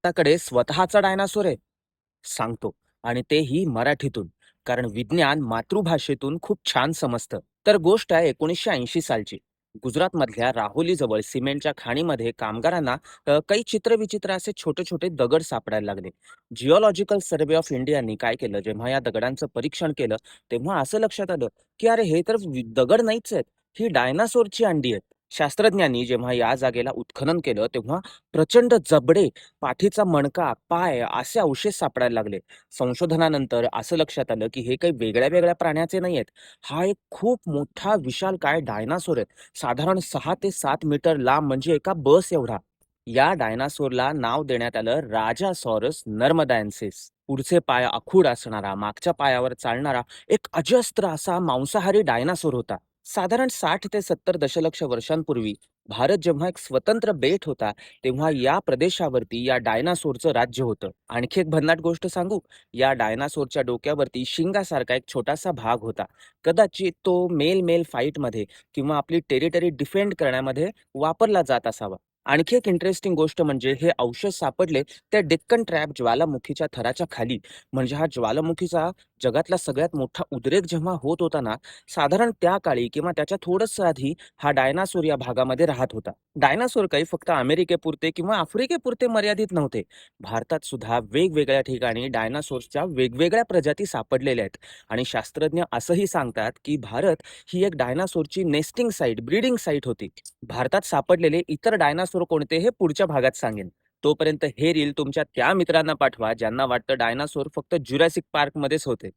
त्याकडे स्वतःचा डायनासोर आहे? सांगतो. आणि तेही मराठीतून. कारण विज्ञान मातृभाषेतून खूप छान समजतं. तर गोष्ट आहे 1980 सालची. गुजरातमधल्या राहोलीजवळ सिमेंटच्या खाणीमध्ये कामगारांना काही चित्रविचित्र असे छोटे-छोटे दगड सापडायला लागले. जिओलॉजिकल सर्व्हे ऑफ इंडियानी काय केलं, जेव्हा या दगडांचं परीक्षण केलं, तेव्हा असं लक्षात आलं, की अरे हे तर दगड नाहीच आहेत. ही डायनासोरची अंडी आहेत. शास्त्रज्ञांनी जेव्हा या जागेला उत्खनन केलं, तेव्हा प्रचंड जबडे, पाठीचा मणका, पाय असे अवशेष सापडायला लागले. संशोधनानंतर असं लक्षात आलं, की हे काही वेगळ्या-वेगळ्या प्राण्याचे नाहीयेत. हा एक खूप मोठा विशालकाय डायनासोर आहे. साधारण 6 ते 7 मीटर लांब म्हणजे एका बस एवढा. या डायनासोरला नाव देण्यात आलं राजासॉरस नर्मदायन्सिस. पुढचे पाय आखूड असणारा, मागच्या पायावर चालणारा एक अजस्त्र असा मांसाहारी डायनासोर होता. साधारण 60 ते 70 दशलक्ष वर्षांपूर्वी भारत जेव्हा एक स्वतंत्र बेट होता, तेव्हा या प्रदेशावरती या डायनासोरचं राज्य होतं. आणखी एक भन्नाट गोष्ट सांगू? या डायनासोरच्या डोक्यावरती शिंगासारखा एक छोटासा भाग होता. कदाचित तो मेल-मेल फाईटमध्ये किंवा आपली टेरिटरी डिफेंड करण्यामध्ये वापरला जात असावा. आणखी एक इंटरेस्टिंग गोष्ट म्हणजे हे अवशेष सापडले त्या डेक्कन ट्रॅप ज्वालामुखीच्या थराच्या खाली. म्हणजे हा ज्वालामुखीचा जगातला सगळ्यात मोठा उद्रेक जेव्हा होत होता ना, साधारण त्या काळी किंवा त्याच्या थोडंसं आधी हा डायनासोर या भागामध्ये राहत होता. डायनासोर काही फक्त अमेरिकेपुरते किंवा आफ्रिकेपुरते मर्यादित नव्हते. भारतात सुद्धा वेगवेगळ्या ठिकाणी डायनासोर्सच्या वेगवेगळ्या प्रजाती सापडलेल्या आहेत. आणि शास्त्रज्ञ असंही सांगतात, की भारत ही एक डायनासोरची नेस्टिंग साइट, ब्रीडिंग साइट होती. भारतात सापडलेले इतर डायनासोर कोणते हे पुढच्या भागात सांगेन. तोपर्यंत हे रील तुमच्या त्या मित्रांना पाठवा ज्यांना वाटतं डायनासोर फक्त ज्युरासिक पार्कमध्येच होते.